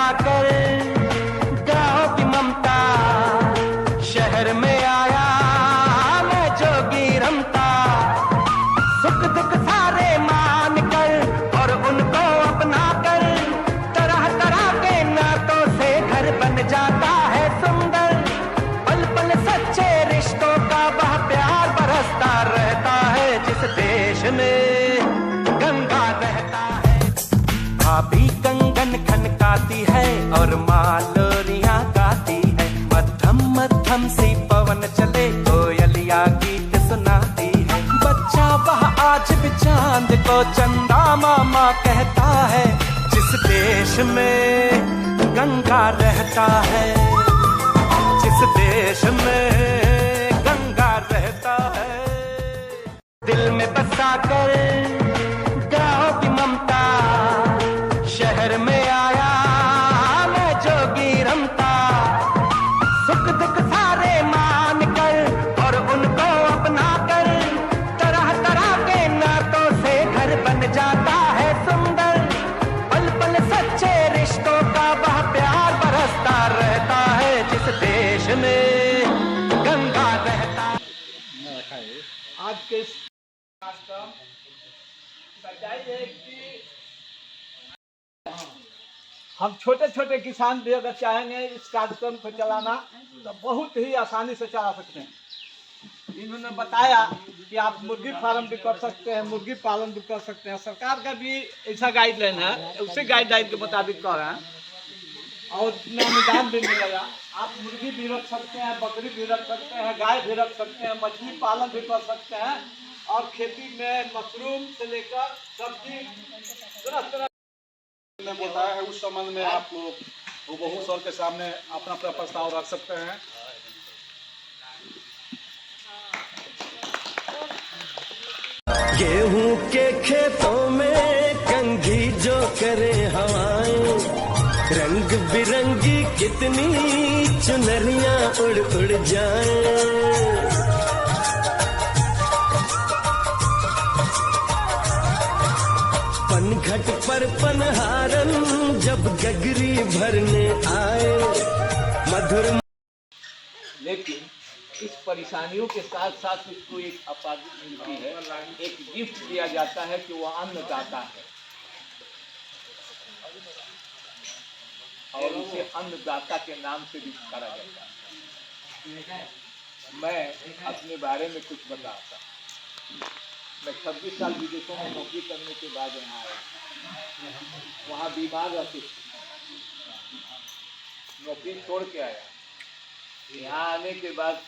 बसाकर गाँव की ममता, शहर में आया मैं जोगी रमता। सुख दुख सारे मान कर और उनको अपना कर, तरह तरह के नातों से घर बन जाता है सुंदर। पल पल सच्चे रिश्तों का वह प्यार बरसता रहता है जिस देश में गंगा रहता है। भाभी कंगन खनकाती है और माँ लोरियां गाती है, मध्यम मध्यम सी पवन चले कोयलिया गीत सुनाती है। बच्चा वह आज भी चांद को चंदा मामा कहता है जिस देश में गंगा रहता है, जिस देश में गंगा रहता है। दिल में बसा कर गाँव की ममता, शहर में आया मैं जोगी रमता। सुख दुख सारे मान कर और उनको अपना कर, तरह तरह के नातों से घर बन जाता है सुंदर। पल पल सच्चे रिश्तों का वह प्यार बरसता रहता है जिस देश में गंगा रहता है। आज के इस कार्यक्रम सच्चाई है कि हम छोटे छोटे किसान भी अगर चाहेंगे इस कार्यक्रम को चलाना तो बहुत ही आसानी से चला सकते हैं। इन्होंने बताया कि आप मुर्गी फार्म भी कर सकते हैं, मुर्गी पालन भी कर सकते हैं। सरकार का भी ऐसा गाइडलाइन है, उसी गाइडलाइन के मुताबिक कर रहे हैं और उसमें अनुदान भी मिलेगा। आप मुर्गी भी रख सकते हैं, बकरी भी रख सकते हैं, गाय भी रख सकते हैं, मछली पालन भी कर सकते हैं और खेती में मशरूम से लेकर सब्जी तरह तरह ने बताया है। उस संबंध में आप लोग बहुत सर के सामने अपना अपना प्रस्ताव रख सकते हैं। गेहूं के खेतों में कंघी जो करे हवाएं, रंग बिरंगी कितनी चुनरियां उड़ उड़ जाएं। पनघट पर पनहारन जब गगरी भरने आए, मधुर। लेकिन इस परेशानियों के साथ साथ उसको एक अपादी मिलती है, एक गिफ्ट दिया जाता है कि वह अन्नदाता है और उसे अन्नदाता के नाम से भी पुकारा जाता है। मैं अपने बारे में कुछ बताता हूँ। मैं 26 साल विदेशों में नौकरी करने के बाद यहाँ आया, वहाँ बीमार रहते थे, नौकरी छोड़ के आया। यहाँ आने के बाद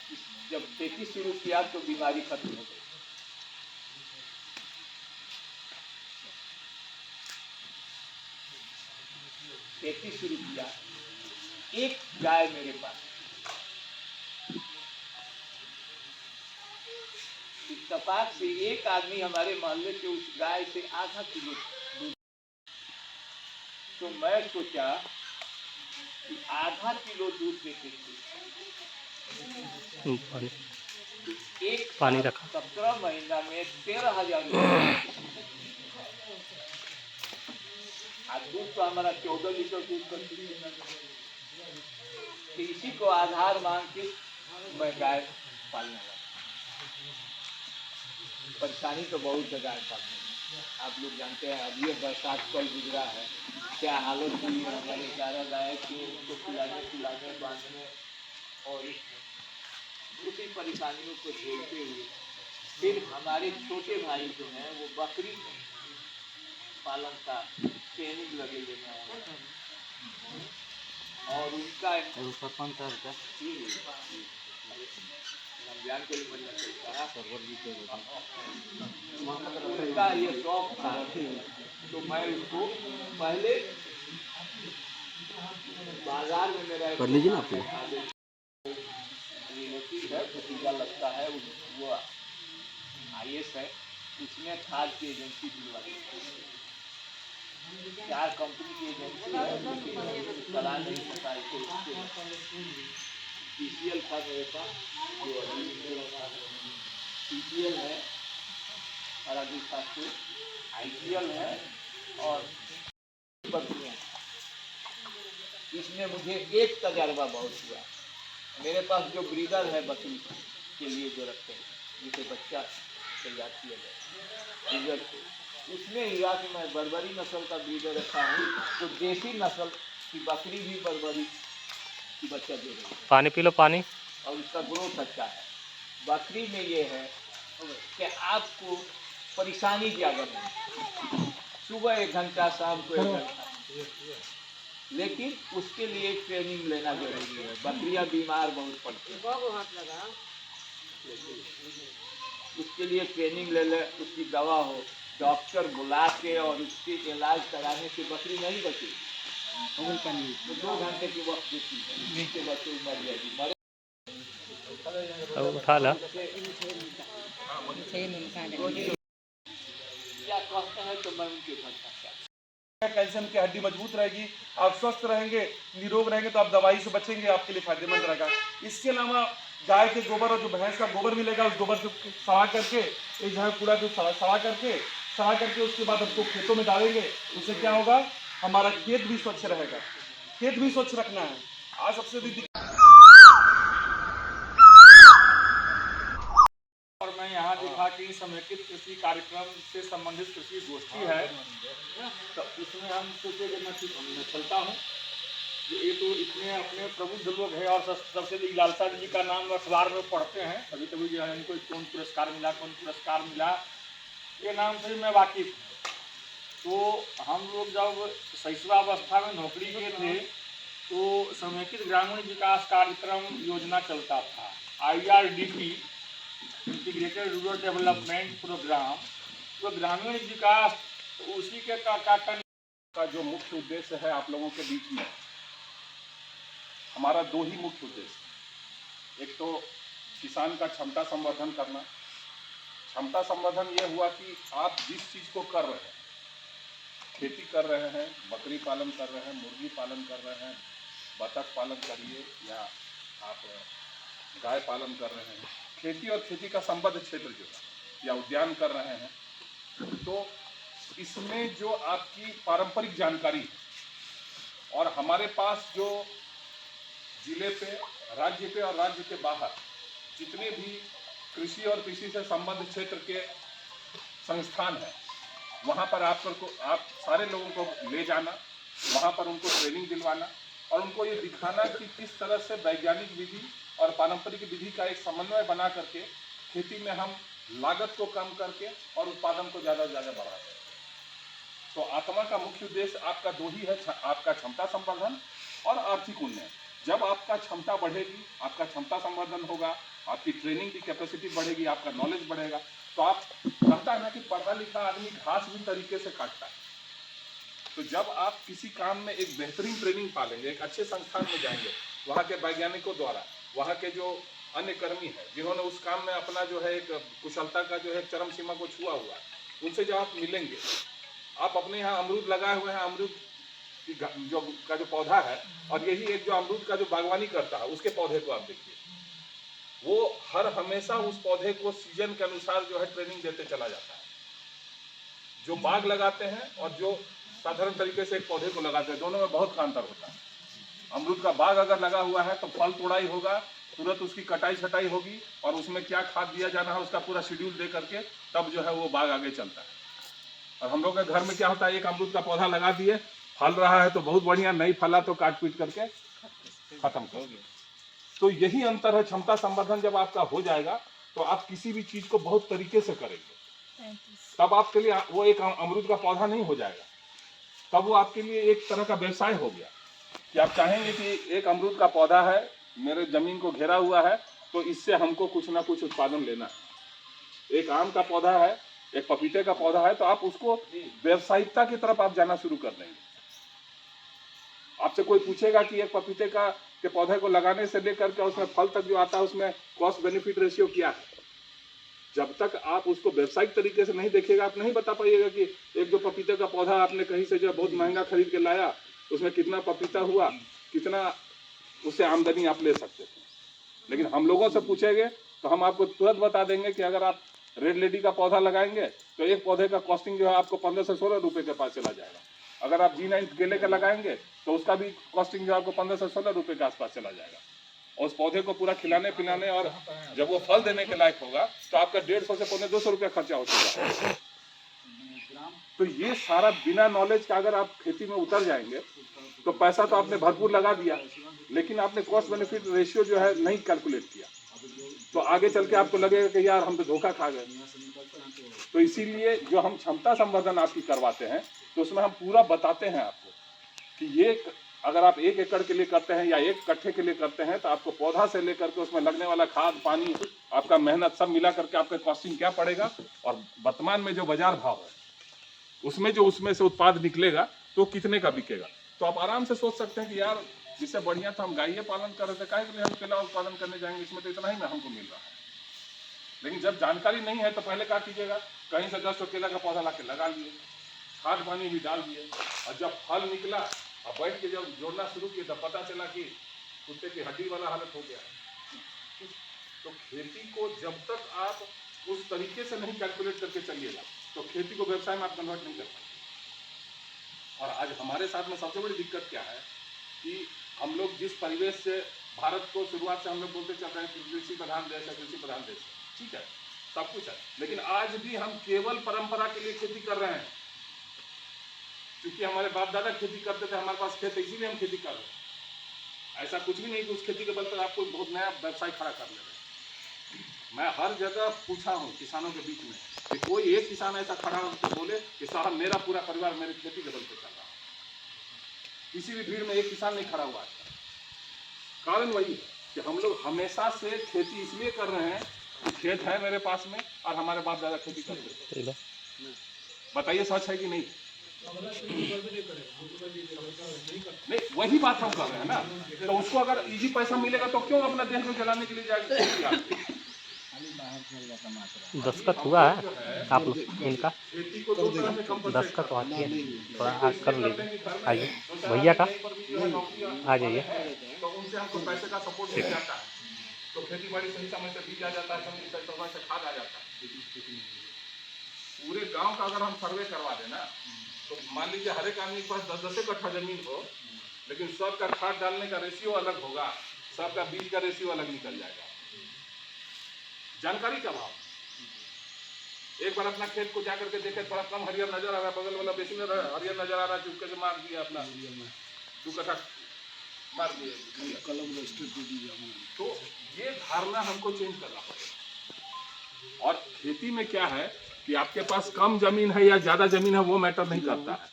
जब खेती शुरू किया तो बीमारी खत्म हो गई। खेती शुरू किया, एक गाय मेरे पास, इत्तेफाक से एक आदमी हमारे मोहल्ले के उस गाय से आधा किलो दूध। तो मैं सोचा कि आधा किलो दूध देते थे, एक पानी रखा 17 महीना में 13,000 रुपये। आज दूध तो हमारा 14 लीटर दूध करती है। इसी को आधार मान के मैं गाय पालने लगा। परेशानी तो बहुत है गाय पालने में। आप लोग जानते हैं अब ये बरसात कल गुजरा है, क्या हालत हुई है हमारे 11 गाय की, उनको पिलाने बांधने और दूसरी परेशानियों को झेलते हुए फिर हमारे छोटे भाई जो हैं वो बकरी पालन का ट्रेनिंग लगे लेने और उनका सरपंच ज्ञान को महीना चलता उनका ये शौक था। तो मैं उसको पहले बाजार में मेरा कर लीजिए ना आप भतीजा लगता है, वो IAS है, उसने खाद की एजेंसी दिलवाई। 4 कंपनी की एजेंसी है, चला नहीं सका PCL था मेरे पास, जो PCL है और अभी साथ ICL है और कंपनियाँ। इसमें मुझे एक तजर्बा बहुत हुआ। मेरे पास जो ब्रीडर है बकरी के लिए जो रखते हैं, जिसे बच्चा तैयार किया जाए ब्रीडर को, उसमें हुआ कि मैं बर्बरी नस्ल का ब्रीडर रखा हूँ, तो देसी नस्ल की बकरी भी बर्बरी की बच्चा दे रही है। पानी पी लो, पानी। और उसका ग्रोथ अच्छा है। बकरी में ये है कि आपको परेशानी ज़्यादा नहीं, सुबह 1 घंटा, शाम को 1 घंटा, लेकिन उसके लिए ट्रेनिंग लेना जरूरी है। बकरियां बीमार बहुत पड़ती हैं, उसके लिए ट्रेनिंग ले ले, उसकी दवा हो, डॉक्टर बुला के और उसके इलाज कराने से बकरी नहीं बचेगी। तो 2 घंटे की वक्त देती है, नीचे बच्चे मर जाएगी। मरे अब उठा ला। क्या कहते हैं तो मैं उनके घर का कैल्शियम की हड्डी मजबूत रहेगी, आप स्वस्थ रहेंगे, निरोग रहेंगे, तो आप दवाई से बचेंगे, आपके लिए फायदेमंद रहेगा। इसके अलावा गाय के गोबर और जो भैंस का गोबर मिलेगा, उस गोबर को सड़ा करके, एक जगह कूड़ा को सड़ा करके उसके बाद हमको खेतों में डालेंगे। उससे क्या होगा, हमारा खेत भी स्वच्छ रहेगा। खेत भी स्वच्छ रखना है। आज सबसे बड़ी और मैं यहाँ देखा कि समेकित कृषि कार्यक्रम से संबंधित कृषि गोष्ठी है, तो उसमें हम सोचे कि मैं चलता हूँ। ये तो इतने अपने प्रबुद्ध लोग हैं और सबसे लालसा जी का नाम अखबार में पढ़ते हैं, कभी कभी जो है इनको कौन पुरस्कार मिला, ये नाम से मैं वाकिफ हूँ। तो हम लोग जब शैशवावस्था में नौकरी किए थे, तो समेकित ग्रामीण विकास कार्यक्रम योजना चलता था, IRDP, integrated rural development programme. तो ग्रामीण विकास, तो उसी के का जो मुख्य उद्देश्य है आप लोगों के बीच में, हमारा 2 ही मुख्य उद्देश्य। एक तो किसान का क्षमता संवर्धन करना। क्षमता संवर्धन ये हुआ कि आप जिस चीज़ को कर रहे हैं, खेती कर रहे हैं, बकरी पालन कर रहे हैं, मुर्गी पालन कर रहे हैं, बतख पालन करिए, या आप गाय पालन कर रहे हैं, खेती और खेती का संबद्ध क्षेत्र जो है, या उद्यान कर रहे हैं, तो इसमें जो आपकी पारंपरिक जानकारी है, और हमारे पास जो जिले पे, राज्य पे और राज्य के बाहर जितने भी कृषि और कृषि से संबद्ध क्षेत्र के संस्थान हैं, वहाँ पर आप सारे लोगों को ले जाना, वहाँ पर उनको ट्रेनिंग दिलवाना और उनको ये दिखाना कि किस तरह से वैज्ञानिक विधि और पारंपरिक विधि का एक समन्वय बना करके खेती में हम लागत को कम करके और उत्पादन को ज़्यादा से ज़्यादा बढ़ाते हैं। तो आत्मा का मुख्य उद्देश्य आपका 2 ही है, आपका क्षमता संवर्धन और आर्थिक उन्नयन। जब आपका क्षमता बढ़ेगी, आपका क्षमता संवर्धन होगा, आपकी ट्रेनिंग की कैपेसिटी बढ़ेगी, आपका नॉलेज बढ़ेगा, तो आप कहता है ना कि पढ़ा लिखा आदमी घास भी तरीके से काटता है। तो जब आप किसी काम में एक बेहतरीन ट्रेनिंग पालेंगे, एक अच्छे संस्थान में जाएंगे, वहाँ के वैज्ञानिकों द्वारा, वहाँ के जो अन्य कर्मी हैं जिन्होंने उस काम में अपना जो है एक कुशलता का जो है चरम सीमा को छुआ हुआ है, उनसे जब आप मिलेंगे, आप अपने यहाँ अमरूद लगाए हुए हैं, अमरूद जो पौधा है, और यही एक जो अमरूद का जो बागवानी करता है, उसके पौधे को आप देखिए, वो हर हमेशा उस पौधे को सीजन के अनुसार जो है ट्रेनिंग देते चला जाता है। जो बाग लगाते हैं और जो साधारण तरीके से एक पौधे को लगाते हैं, दोनों में बहुत का अंतर होता है। अमरूद का बाग अगर लगा हुआ है तो फल तोड़ाई होगा, तुरंत उसकी कटाई छटाई होगी, और उसमें क्या खाद दिया जाना है उसका पूरा शेड्यूल दे करके तब जो है वो बाग आगे चलता है। और हम लोग के घर में क्या होता है, एक अमरूद का पौधा लगा दिए, फल रहा है तो बहुत बढ़िया, नहीं फला तो काट पीट करके खत्म कर दिए। तो यही अंतर है। क्षमता संवर्धन जब आपका हो जाएगा तो आप किसी भी चीज को बहुत तरीके से करेंगे, तब आपके लिए वो एक अमरूद का पौधा नहीं हो जाएगा, तब वो आपके लिए एक तरह का व्यवसाय हो गया कि आप चाहेंगे कि एक अमरूद का पौधा है, मेरे जमीन को घेरा हुआ है, तो इससे हमको कुछ ना कुछ उत्पादन लेना है। एक आम का पौधा है, एक पपीते का पौधा है, तो आप उसको व्यवसायिकता की तरफ आप जाना शुरू कर देंगे। आपसे कोई पूछेगा कि एक पपीते के पौधे को लगाने से लेकर के उसमें फल तक जो आता है उसमें कॉस्ट बेनिफिट रेशियो क्या है, जब तक आप उसको व्यवसायिक तरीके से नहीं देखिएगा आप नहीं बता पाइएगा कि एक जो पपीते का पौधा आपने कहीं से जो बहुत महंगा खरीद के लाया, उसमें कितना पपीता हुआ, कितना उससे आमदनी आप ले सकते थे। लेकिन हम लोगों से पूछेंगे तो हम आपको तुरंत बता देंगे कि अगर आप रेड लेडी का पौधा लगाएंगे तो एक पौधे का कॉस्टिंग जो है आपको 15 से 16 रुपये के पास चला जाएगा। अगर आप G9 केले का लगाएंगे तो उसका भी कॉस्टिंग जो आपको 15 से 16 रुपए के आसपास चला जाएगा। और उस पौधे को पूरा खिलाने पिलाने और जब वो फल देने के लायक होगा तो आपका 150 से पौने 200 रुपया खर्चा हो चुका है। तो ये सारा बिना नॉलेज का अगर आप खेती में उतर जाएंगे तो पैसा तो आपने भरपूर लगा दिया, लेकिन आपने कॉस्ट बेनिफिट रेशियो जो है नहीं कैलकुलेट किया, तो आगे चल के आपको लगेगा कि यार हम तो धोखा खा गए। तो इसीलिए जो हम क्षमता संवर्धन आपकी करवाते हैं तो उसमें हम पूरा बताते हैं आपको कि ये अगर आप 1 एकड़ के लिए करते हैं या 1 कट्ठे के लिए करते हैं तो आपको पौधा से लेकर के उसमें लगने वाला खाद पानी आपका मेहनत सब मिला करके आपका कॉस्टिंग क्या पड़ेगा और वर्तमान में जो बाजार भाव है उसमें से उत्पाद निकलेगा तो कितने का बिकेगा। तो आप आराम से सोच सकते हैं कि यार जिससे बढ़िया तो हम गाय पालन कर रहे थे, काहे के लिए हम केला उत्पादन करने जाएंगे, इसमें तो इतना ही हमको मिल रहा है। लेकिन जब जानकारी नहीं है तो पहले क्या कीजिएगा, कहीं से 10 केला का पौधा ला के लगा लिए, खाद पानी भी डाल दिए, और जब फल निकला और बैठ के जब जोड़ना शुरू किए तब पता चला कि कुत्ते की हड्डी वाला हालत हो गया। तो खेती को जब तक आप उस तरीके से नहीं कैलकुलेट करके चलिएगा तो खेती को व्यवसाय में आप कन्वर्ट नहीं कर पाएंगे। और आज हमारे साथ में सबसे बड़ी दिक्कत क्या है कि हम लोग जिस परिवेश से भारत को शुरुआत से हम लोग बोलते चल रहे हैं कि कृषि प्रधान देश है, कृषि प्रधान देश है, ठीक है, सब कुछ है, लेकिन आज भी हम केवल परंपरा के लिए खेती कर रहे हैं। क्योंकि हमारे बाप दादा खेती करते थे, हमारे पास खेत है, इसीलिए हम खेती कर रहे हैं। ऐसा कुछ भी नहीं कि उस खेती के बल पर आपको बहुत नया व्यवसाय खड़ा कर ले रहे हैं। मैं हर जगह पूछा हूँ किसानों के बीच में कि कोई एक किसान ऐसा खड़ा होकर बोले कि साहब मेरा पूरा परिवार मेरी खेती के बल पर चल रहा है। किसी भी भीड़ में एक किसान नहीं खड़ा हुआ है। कारण वही है कि हम लोग हमेशा से खेती इसलिए कर रहे हैं कि खेत है मेरे पास में और हमारे बाप दादा खेती करते हैं। बताइए सच है कि नहीं? नहीं, वही बात हम कर रहे हैं ना। तो उसको अगर इजी पैसा मिलेगा तो क्यों अपना देश में चलाने के लिए जाएगा? दस्तखत हुआ है आप इनका? दस्तखत तो आती है, थोड़ा आज कर लीजिए। आइए भैया का आ जाइए। तो उनसे हमको पैसे का सपोर्ट मिल जाता है, तो खेती बाड़ी सही समय से बीज आ जाता है, सही समय से खाद आ जाता है। पूरे गांव का अगर हम सर्वे करवा देना तो मान लीजिए हर एक आदमी के पास 10-10 कट्ठा जमीन हो, लेकिन सबका खाद डालने का रेशियो अलग होगा, सबका बीज का रेशियो अलग निकल जाएगा। जानकारी का अभाव। एक बार अपना खेत को जाकर के देखे, थोड़ा कम हरियर नजर आ रहा है, बगल वाला बेसिन में हरियर नजर आ रहा है, चुपके से मार दिया अपना 2 कट्ठा मार दिया। तो ये धारणा हमको चेंज करना पड़ेगा। और खेती में क्या है कि आपके पास कम जमीन है या ज्यादा जमीन है वो मैटर नहीं करता है,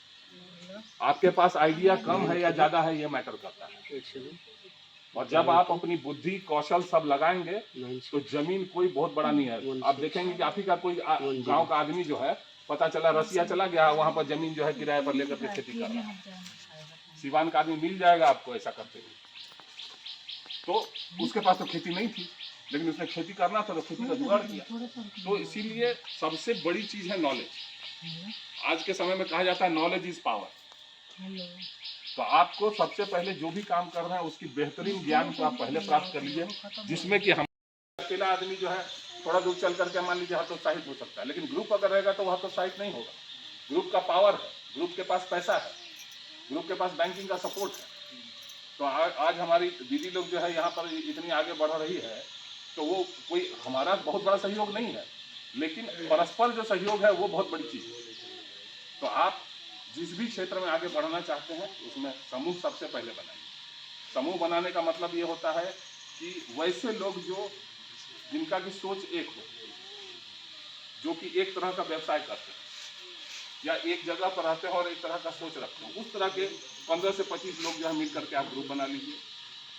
आपके पास आइडिया कम है या ज्यादा है ये मैटर करता है। और जब आप अपनी बुद्धि कौशल सब लगाएंगे तो जमीन कोई बहुत बड़ा नहीं है। आप देखेंगे कि आप ही का कोई गांव का आदमी जो है, पता चला रसिया चला गया, वहां पर जमीन जो है किराए पर लेकर के खेती कर रहा है। सिवान का आदमी मिल जाएगा आपको ऐसा करते हुए। तो उसके पास तो खेती नहीं थी, लेकिन उसने खेती करना था तो खेती का जुगाड़ किया। तो इसीलिए सबसे बड़ी चीज है नॉलेज। आज के समय में कहा जाता है नॉलेज इज पावर। तो आपको सबसे पहले जो भी काम कर रहे हैं उसकी बेहतरीन ज्ञान को आप पहले प्राप्त कर लीजिए, जिसमें कि हम अकेला आदमी जो है थोड़ा दूर चल करके मान लीजिए हतोत्साहित हो सकता है, लेकिन ग्रुप अगर रहेगा तो वह हतोत्साहित नहीं होगा। ग्रुप का पावर है, ग्रुप के पास पैसा है, ग्रुप के पास बैंकिंग का सपोर्ट है। तो आज हमारी दीदी लोग जो है यहाँ पर इतनी आगे बढ़ रही है, तो वो कोई हमारा बहुत बड़ा सहयोग नहीं है, लेकिन परस्पर जो सहयोग है वो बहुत बड़ी चीज़ है। तो आप जिस भी क्षेत्र में आगे बढ़ना चाहते हैं उसमें समूह सबसे पहले बनाइए। समूह बनाने का मतलब ये होता है कि वैसे लोग जिनका की सोच एक हो, जो कि एक तरह का व्यवसाय करते हैं या एक जगह पर रहते हैं और एक तरह का सोच रखते हैं, उस तरह के 15 से 25 लोग जो है मिल करके आप ग्रुप बना लीजिए।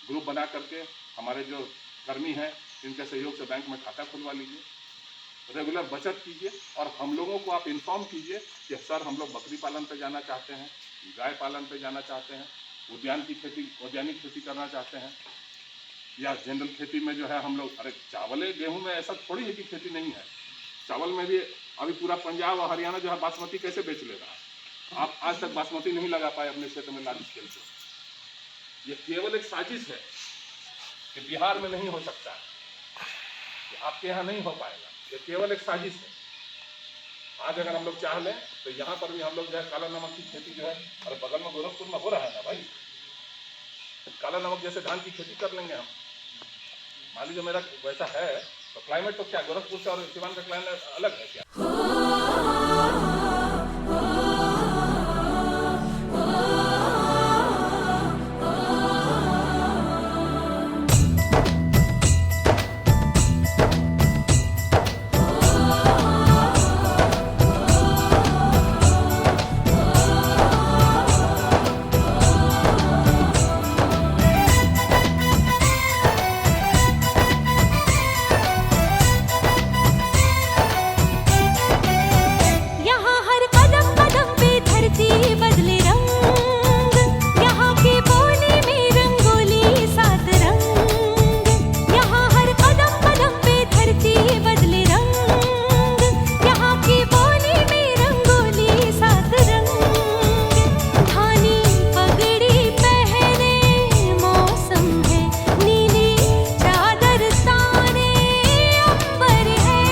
ग्रुप बना करके हमारे जो कर्मी हैं इनके सहयोग से बैंक में खाता खुलवा लीजिए, रेगुलर बचत कीजिए और हम लोगों को आप इन्फॉर्म कीजिए कि सर हम लोग बकरी पालन पे जाना चाहते हैं, गाय पालन पे जाना चाहते हैं, औद्यानिक खेती करना चाहते हैं, या जनरल खेती में जो है हम लोग, अरे चावल गेहूं में ऐसा थोड़ी है कि खेती नहीं है। चावल में भी अभी पूरा पंजाब और हरियाणा जो है बासमती कैसे बेच ले रहा है। आप आज तक बासमती नहीं लगा पाए अपने क्षेत्र में लार्ज स्केल पे। ये केवल एक साजिश है कि बिहार में नहीं हो सकता, कि आपके यहाँ नहीं हो पाएगा, ये केवल एक साजिश है। आज अगर हम लोग चाह लें तो यहाँ पर भी हम लोग जो है काला नमक की खेती जो है, अरे बगल में गोरखपुर में हो रहा है ना भाई, काला नमक जैसे धान की खेती कर लेंगे हम। मान लीजिए मेरा वैसा है तो क्लाइमेट तो क्या गोरखपुर से और सिवान का क्लाइमेट अलग है क्या? यहाँ हर कदम कदम पे धरती बदले रंग, यहाँ की बोली में रंगोली सात रंग। यहाँ हर कदम कदम पे धरती बदले रंग, यहाँ की बोली में रंगोली सात रंग। धानी पगड़ी पहने मौसम है, नीली चादर ताने अंबर है।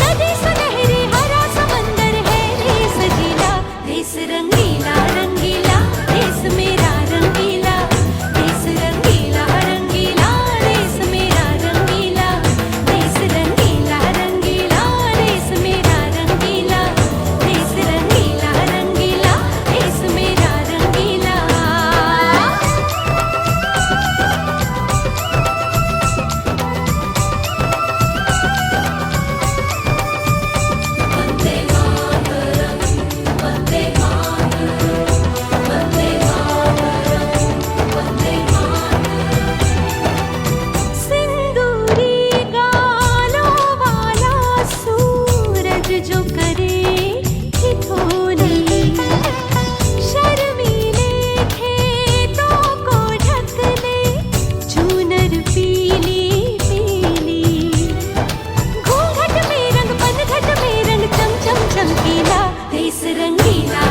नदी सुनहरी हरा समंदर है, देश सजीला देश रंगीला रंगीला, देश मेरा रंगीला, देश रंगीला रंगीला, देश मेरा रंगीला, देश रंगीला रंगीला, देश मेरा रंगीला, देश रंगीला रंगीला, देश मेरा रंगीला। वंदे मातरम, वंदे मातरम, वंदे मातरम, वंदे मातरम। सिंदूरी गालों वाला सूरज जो करे ठिठोली, शर्मीले खेतों को ढक ले चूनर पीली पीली। घूंघट में रंग पनघट में रंग, चम चम चमकीला, देश रंगीला